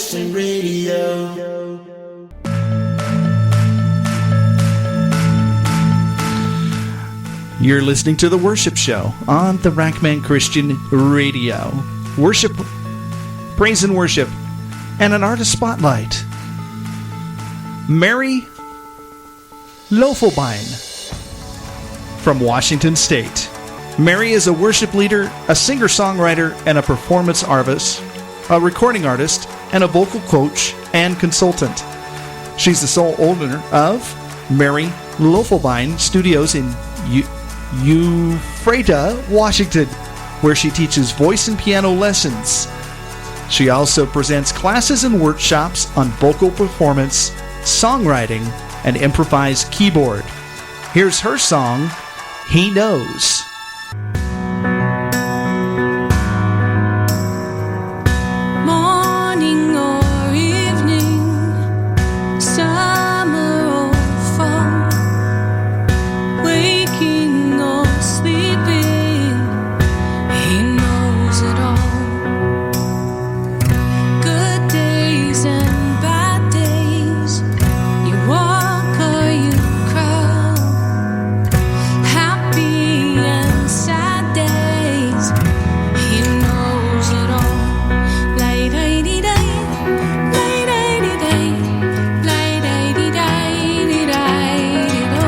Christian Radio. You're listening to The Worship Show on the Rackman Christian Radio. Worship, praise and worship, and an artist spotlight. Mary Loeffelbein from Washington State. Mary is a worship leader, a singer-songwriter, and a performance artist, a recording artist, and a vocal coach and consultant. She's the sole owner of Mary Loeffelbein Studios in Ephrata, Washington, where she teaches voice and piano lessons. She also presents classes and workshops on vocal performance, songwriting, and improvised keyboard. Here's her song, He Knows. Morning or evening, summer or fall, waking or sleeping, He knows it all. Good days and bad days, you walk or you crawl, happy and sad days, He knows it all. Lay-day-dee-day, lay-day-dee-day, lay-day-dee-day-dee-day-dee-do.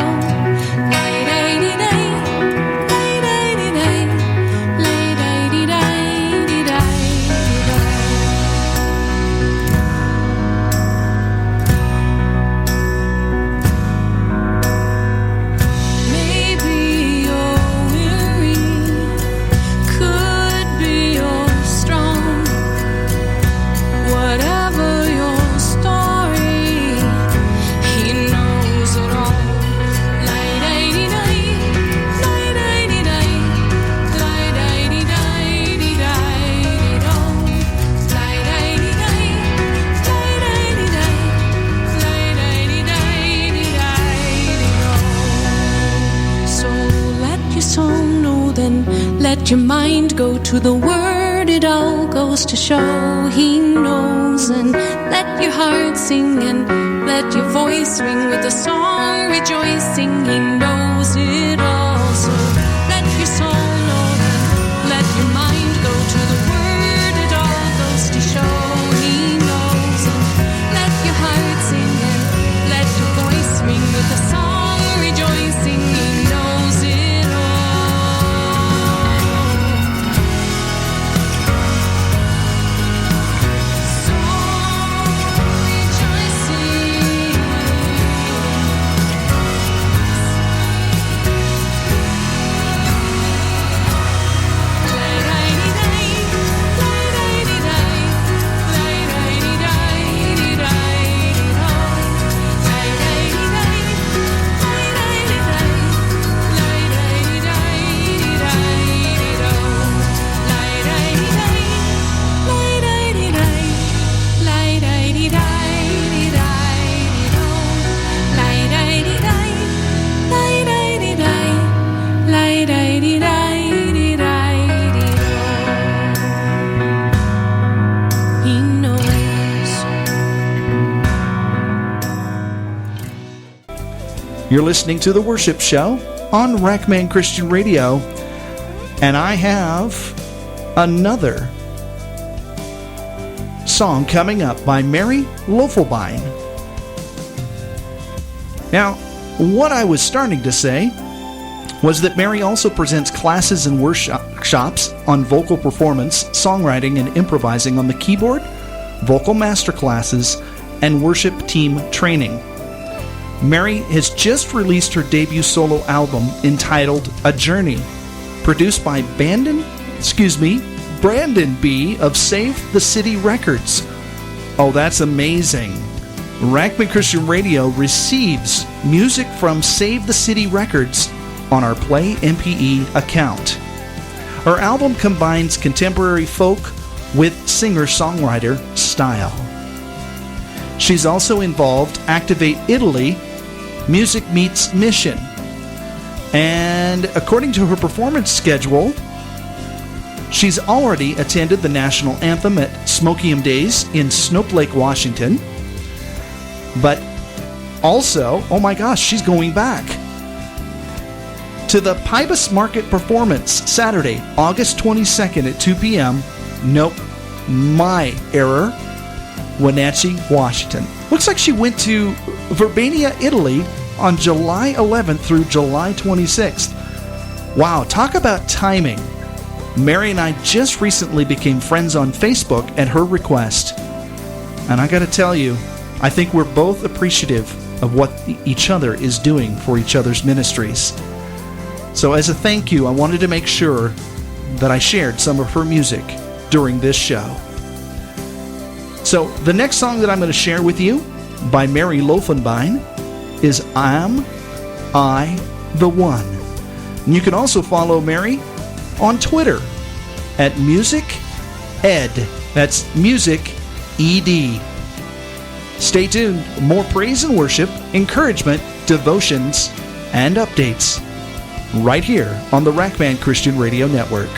Lay-day-dee-day, lay-day-dee-day, lay-day-dee-day-dee-day-dee-do. Maybe you're weary, could be you're strong. Whatever your story, He knows it all. Lay-day-dee-day, lay-day-dee-day, lay-day-dee-day-dee-day-dee-do. Lay-day-dee-day, lay-day-dee-day, lay-day-dee-day-dee-day-dee-do. So let your soul know, then let your mind go to the word. It all goes to show He knows. And let your heart sing and let your voice ring with a song rejoicing. He knows it all. So let your soul know, then let your mind go to the word. It all goes to show He knows. And let your heart sing and let your voice ring with a song rejoicing. He knows it all. So He knows. You're listening to The Worship Show on Rackman Christian Radio, and I have another song coming up by Mary Loeffelbein. Now, what I was starting to say was that Mary also presents classes and workshops on vocal performance, songwriting, and improvising on the keyboard, vocal masterclasses, and worship team training. Mary has just released her debut solo album entitled A Journey, produced by Brandon B. of Save the City Records. Oh, that's amazing. Rackman Christian Radio receives music from Save the City Records on our Play MPE account. Her album combines contemporary folk with singer-songwriter style. She's also involved Activate Italy, Music Meets Mission. And according to her performance schedule, She's already attended the national anthem at Smokium Days in Snowflake, Washington. But also, oh my gosh, she's going back to the Pybus Market Performance Saturday, August 22nd at 2 p.m. Nope, my error. Wenatchee, Washington. Looks like she went to Verbania, Italy on July 11th through July 26th. Wow, talk about timing. Mary and I just recently became friends on Facebook at her request. And I gotta tell you, I think we're both appreciative of what each other is doing for each other's ministries. So as a thank you, I wanted to make sure that I shared some of her music during this show. So the next song that I'm going to share with you by Mary Loeffelbein is Am I the One? And you can also follow Mary on Twitter at Music Ed. That's Music ED. Stay tuned. More praise and worship, encouragement, devotions, and updates right here on the Rack Band Christian Radio Network.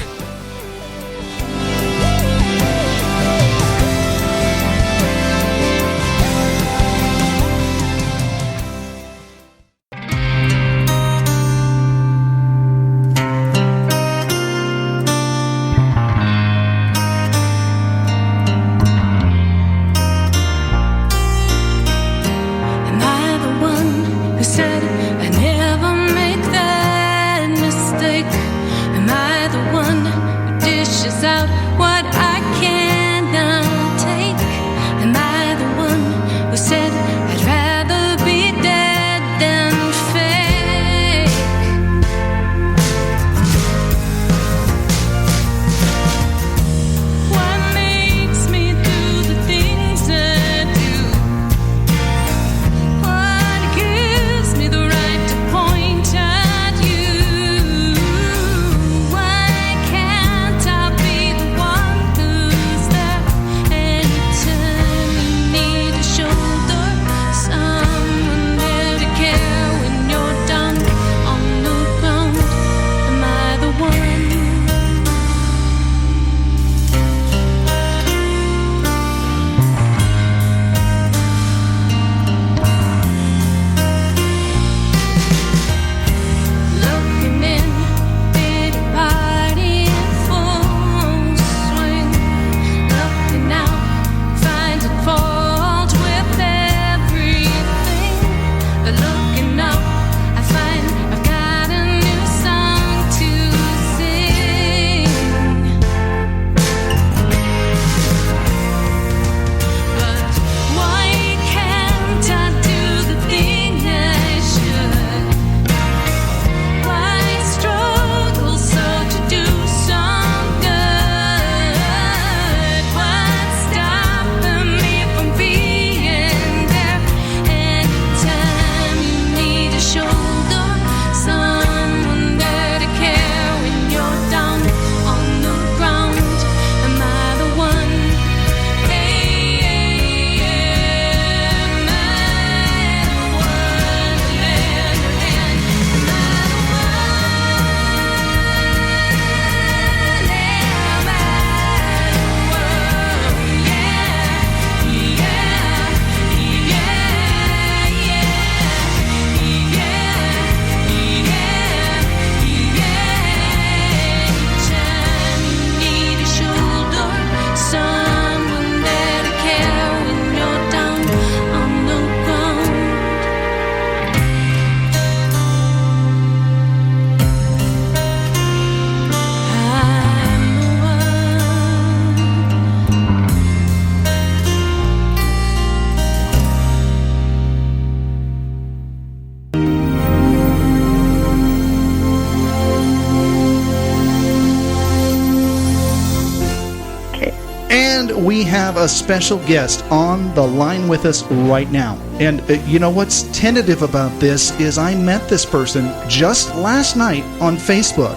We have a special guest on the line with us right now. And you know what's tentative about this is I met this person just last night on Facebook.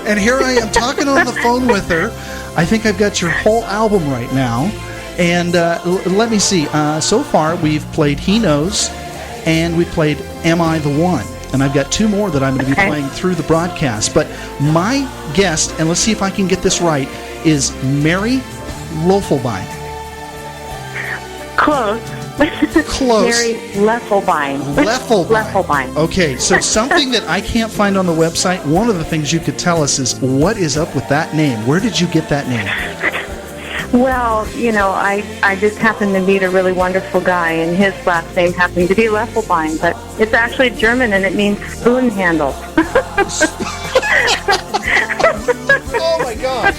And here I am talking on the phone with her. I think I've got your whole album right now. And let me see. So far, we've played He Knows, and we played Am I the One? and I've got two more that I'm going to be playing through the broadcast. But my guest, and let's see if I can get this right, is Mary Loeffelbein. Close. Close. Mary Loeffelbein. Loeffelbein. Okay, so something that I can't find on the website, one of the things you could tell us is, what is up with that name? Where did you get that name? Well, I just happened to meet a really wonderful guy, and his last name happened to be Loeffelbein, but it's actually German, and it means spoon handle. Oh, my gosh.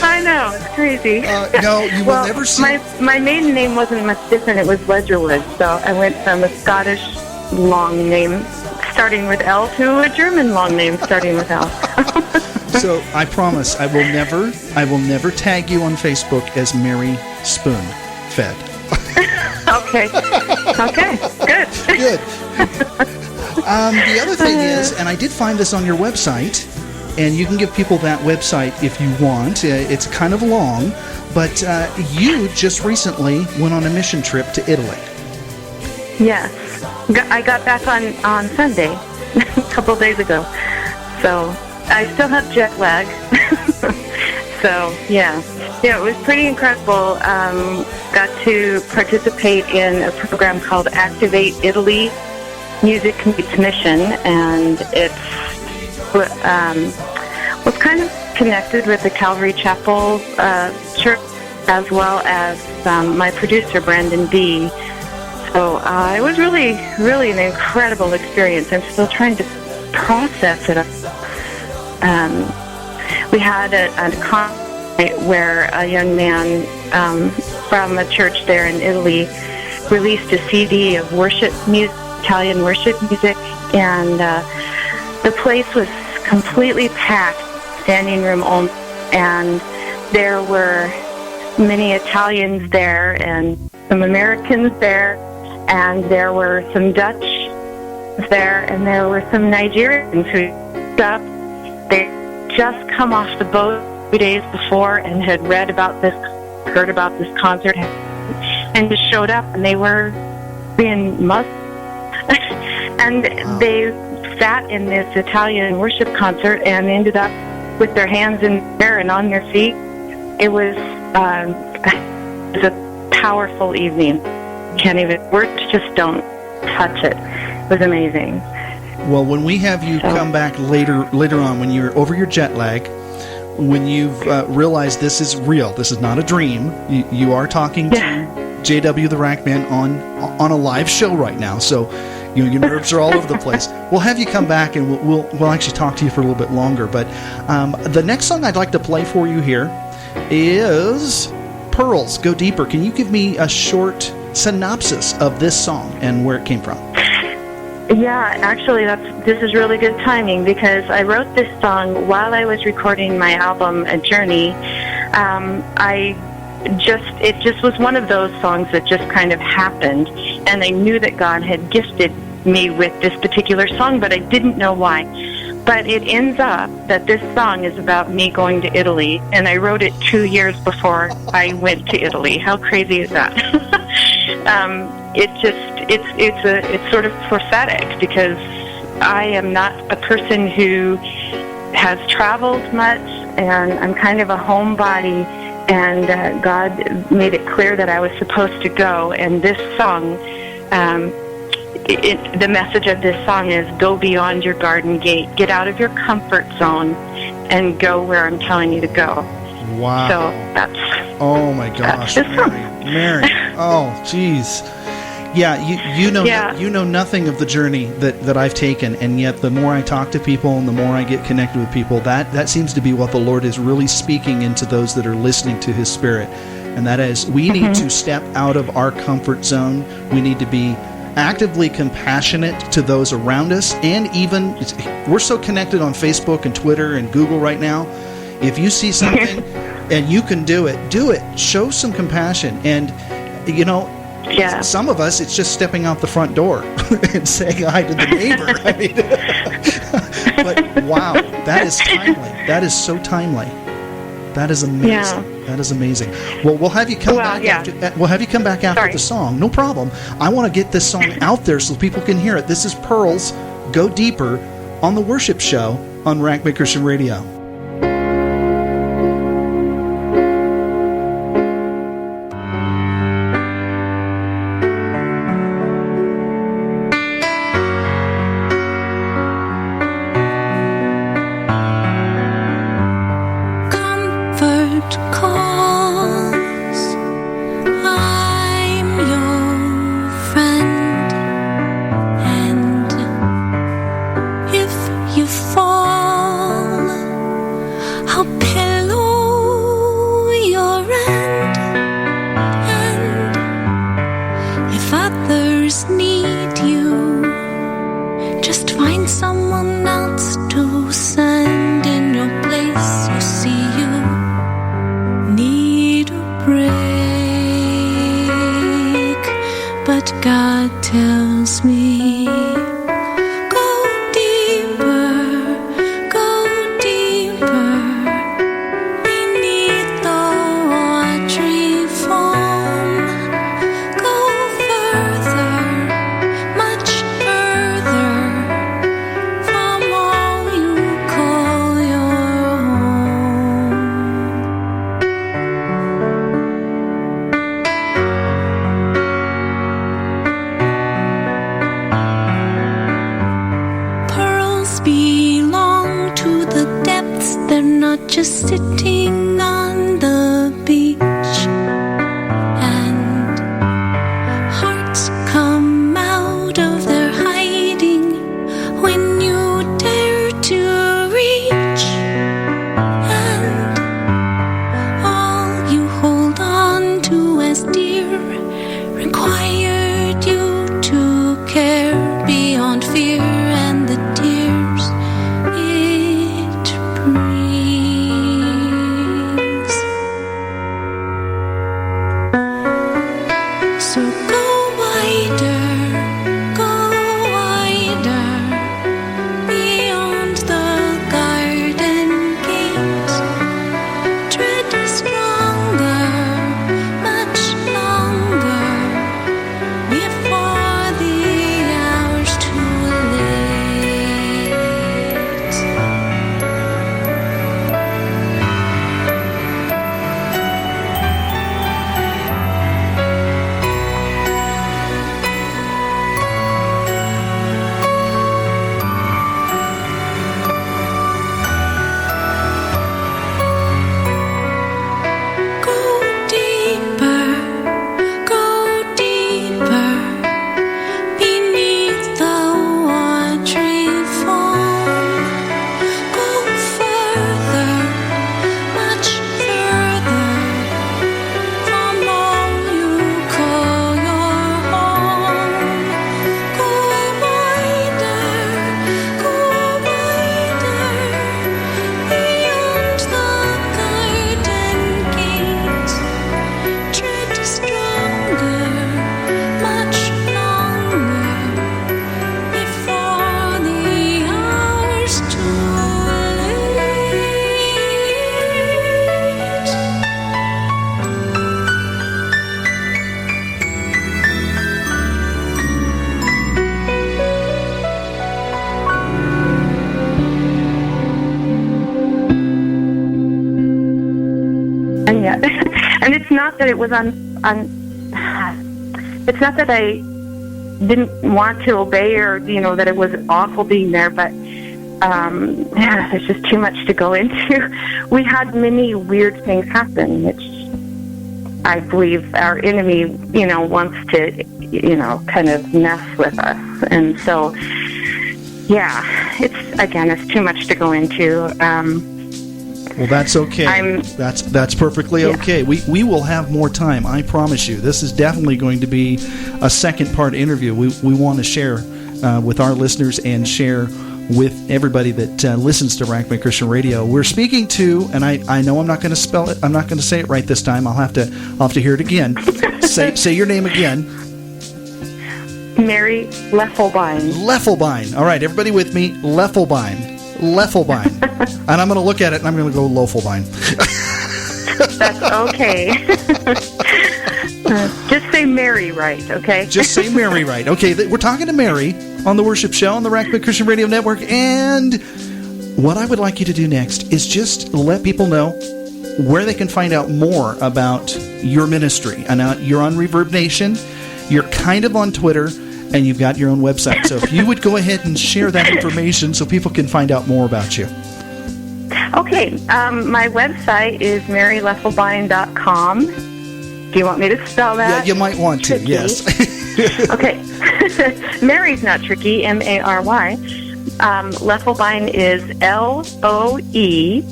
I know, it's crazy. No, you will never see... My maiden name wasn't much different. It was Ledgerwood, so I went from a Scottish long name starting with L to a German long name starting with L. So I promise I will never tag you on Facebook as Mary Spoon Fed. Okay, good. Good. The other thing is, and I did find this on your website, and you can give people that website if you want. It's kind of long, but you just recently went on a mission trip to Italy. Yes. I got back on Sunday, a couple of days ago. So I still have jet lag. So, yeah, it was pretty incredible. Got to participate in a program called Activate Italy Music Meets Mission, and it's was kind of connected with the Calvary Chapel Church, as well as my producer, Brandon B. So it was really, really an incredible experience. I'm still trying to process it. We had a concert where a young man from a church there in Italy released a CD of worship music, Italian worship music, and the place was completely packed, standing room only, and there were many Italians there and some Americans there, and there were some Dutch there, and there were some Nigerians who up. They just come off the boat 2 days before and had heard about this concert, and just showed up, and they were being Muslim, and they sat in this Italian worship concert and ended up with their hands in the air and on their feet. It was a powerful evening. Can't even, words just don't touch it. It was amazing. Well, when we have you come back later on, when you're over your jet lag, when you've realized this is real, this is not a dream, you are talking to JW the Rackman on a live show right now, so your nerves are all over the place. We'll have you come back, and we'll actually talk to you for a little bit longer. But the next song I'd like to play for you here is Pearls, Go Deeper. Can you give me a short synopsis of this song and where it came from? Yeah, actually, this is really good timing, because I wrote this song while I was recording my album, A Journey. It just was one of those songs that just kind of happened, and I knew that God had gifted me with this particular song, but I didn't know why. But it ends up that this song is about me going to Italy, and I wrote it 2 years before I went to Italy. How crazy is that? It's sort of prophetic, because I am not a person who has traveled much, and I'm kind of a homebody, and God made it clear that I was supposed to go, and this song, the message of this song is, go beyond your garden gate, get out of your comfort zone, and go where I'm telling you to go. Wow. So that's... Oh my gosh, Mary. Oh, jeez. Yeah, you know nothing of the journey that I've taken, and yet the more I talk to people and the more I get connected with people, that seems to be what the Lord is really speaking into those that are listening to His Spirit, and that is, we need to step out of our comfort zone. We need to be actively compassionate to those around us, and even, we're so connected on Facebook and Twitter and Google right now. If you see something and you can do it, show some compassion. And some of us, it's just stepping out the front door and saying hi to the neighbor. I mean, but wow, that is timely. That is so timely. That is amazing. Yeah. That is amazing. Well, we'll have you come back. We'll have you come back after the song. No problem. I want to get this song out there so people can hear it. This is Pearls, Go Deeper on the Worship Show on Rackman Christian Radio. And it's not that it was it's not that I didn't want to obey or, that it was awful being there, but there's just too much to go into. We had many weird things happen, which I believe our enemy, wants to, kind of mess with us. And so, it's too much to go into. Well, that's okay. That's perfectly okay. We will have more time, I promise you. This is definitely going to be a second-part interview. We want to share with our listeners and share with everybody that listens to Rackman Christian Radio. We're speaking to, and I know I'm not going to spell it. I'm not going to say it right this time. I'll have to hear it again. Say your name again. Mary Loeffelbein. Loeffelbein. All right, everybody with me. Loeffelbein. And I'm going to look at it and I'm going to go Loeffelbein. That's okay. Just say Mary right, okay? Just say Mary right. Okay, we're talking to Mary on the Worship Show on the Rackman Christian Radio Network, and what I would like you to do next is just let people know where they can find out more about your ministry. And you're on Reverb Nation, you're kind of on Twitter, and you've got your own website. So if you would go ahead and share that information so people can find out more about you. Okay, my website is maryloeffelbein.com. Do you want me to spell that? Yeah, you might want to, tricky. yes. Okay. Mary's not tricky, M-A-R-Y. Loeffelbein is L-O-E,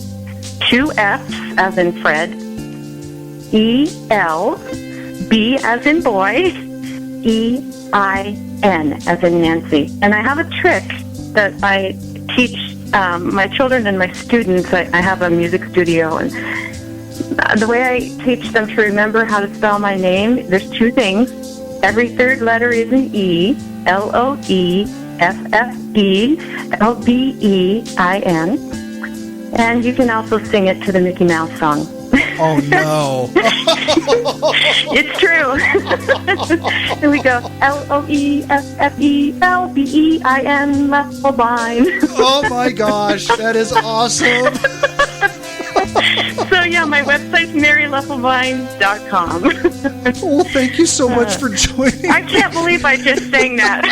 2 F's as in Fred, E-L, B as in boy, E-I-N as in Nancy. And I have a trick that I teach my children and my students. I have a music studio, and the way I teach them to remember how to spell my name, there's 2 things. Every third letter is an E, L-O-E-F-F-E-L-B-E-I-N. And you can also sing it to the Mickey Mouse song. Oh, no. It's true. Here we go. L-O-E-F-F-E-L-B-E-I-N, Loeffelbein. Oh, my gosh. That is awesome. So, yeah, my website's maryloeffelbein.com. Well, thank you so much for joining. I can't believe I just sang that.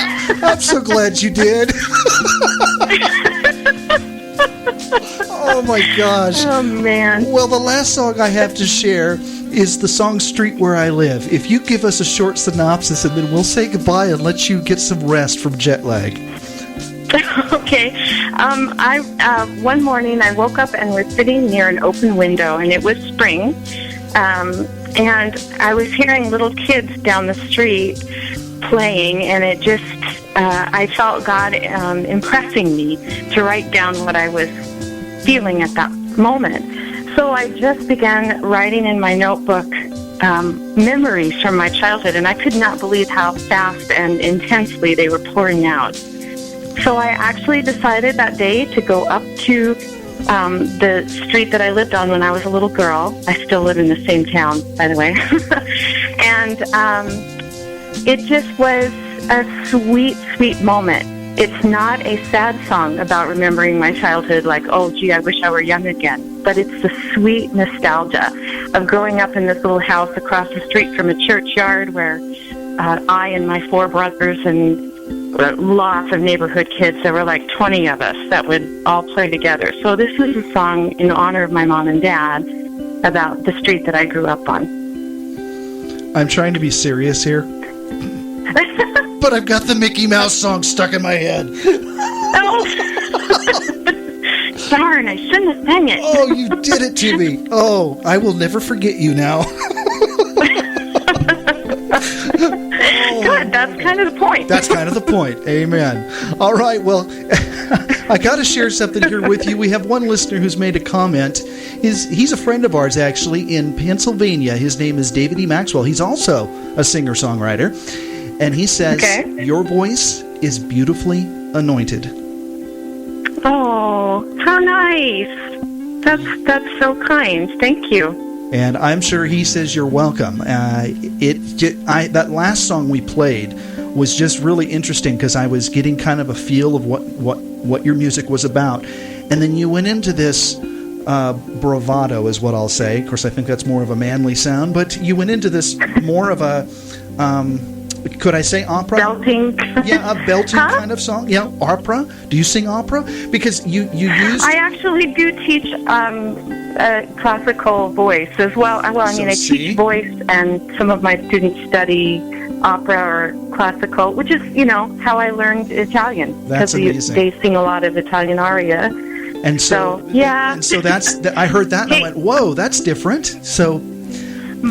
I'm so glad you did. Oh, my gosh. Oh, man. Well, the last song I have to share is the song Street Where I Live. If you give us a short synopsis, and then we'll say goodbye and let you get some rest from jet lag. Okay. One morning I woke up and was sitting near an open window, and it was spring. And I was hearing little kids down the street playing, and it just, I felt God impressing me to write down what I was feeling at that moment. So I just began writing in my notebook memories from my childhood, and I could not believe how fast and intensely they were pouring out. So I actually decided that day to go up to the street that I lived on when I was a little girl. I still live in the same town, by the way. And it just was a sweet, sweet moment. It's not a sad song about remembering my childhood like, oh, gee, I wish I were young again. But it's the sweet nostalgia of growing up in this little house across the street from a churchyard where I and my 4 brothers and lots of neighborhood kids, there were like 20 of us that would all play together. So this is a song in honor of my mom and dad about the street that I grew up on. I'm trying to be serious here. But I've got the Mickey Mouse song stuck in my head. Oh. Darn, I shouldn't have sang it. Oh, you did it to me. Oh, I will never forget you now. Good, that's kind of the point. That's kind of the point. Amen. All right, well, I got to share something here with you. We have one listener who's made a comment. He's a friend of ours, actually, in Pennsylvania. His name is David E. Maxwell. He's also a singer-songwriter. And he says, Your voice is beautifully anointed. Oh, how nice. That's so kind. Thank you. And I'm sure he says you're welcome. That last song we played was just really interesting because I was getting kind of a feel of what your music was about. And then you went into this bravado is what I'll say. Of course, I think that's more of a manly sound. But you went into this more of a... could I say opera? Belting. Yeah, a belting kind of song. Yeah, opera. Do you sing opera? Because you use... I actually do teach classical voice as well. Well, I teach voice, and some of my students study opera or classical, which is, how I learned Italian. That's amazing. They sing a lot of Italian aria. And so yeah. And so I heard that and I went, whoa, that's different. So...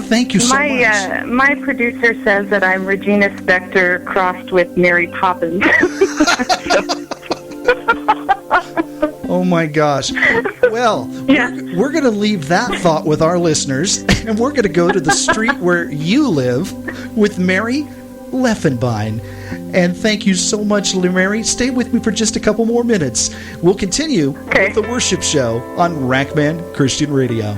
Thank you so much. My producer says that I'm Regina Spektor crossed with Mary Poppins. Oh, my gosh. Well, we're going to leave that thought with our listeners, and we're going to go to the street where you live with Mary Loeffelbein. And thank you so much, Mary. Stay with me for just a couple more minutes. We'll continue with the worship show on Rackman Christian Radio.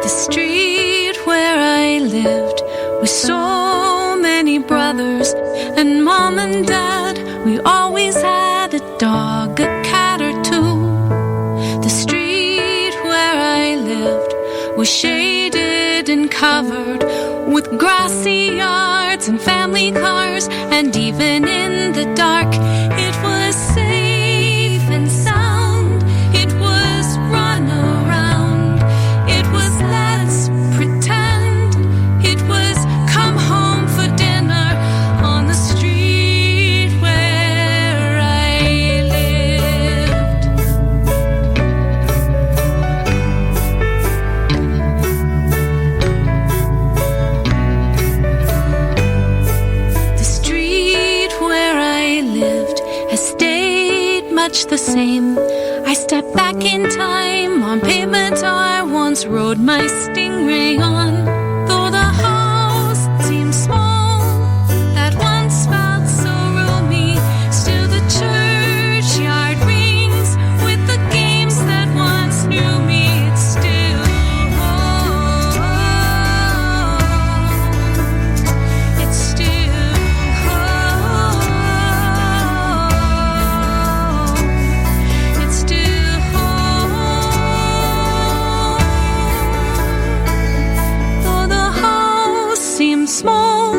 The street where I lived with so many brothers and mom and dad. We always had a dog, a cat or two. The street where I lived was shaded and covered with grassy yards and family cars, and even in the dark it was safe and sound. It was run around, it was let's pretend, it was come home for dinner on the street where I lived. The street where I lived has stayed much the same. I stepped back in time on pavement I once rode my Stingray on. Though the house seems small that once felt so roomy, still the churchyard rings with the games that once knew me. It's still home. It's still home. It's still home. Though the house seems small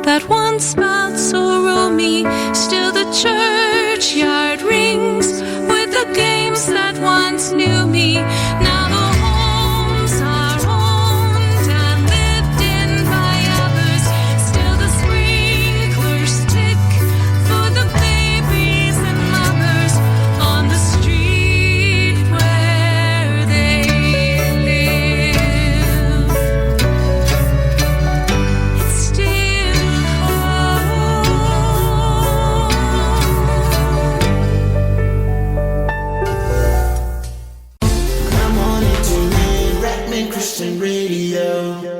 that once felt so roomy, still the churchyard rings with the games that once knew me. Now the homes are owned and lived in by others. Still the sprinklers tick for the babies and mothers on the street where they live. It's still home. Come on into it, Rackman Christian Radio.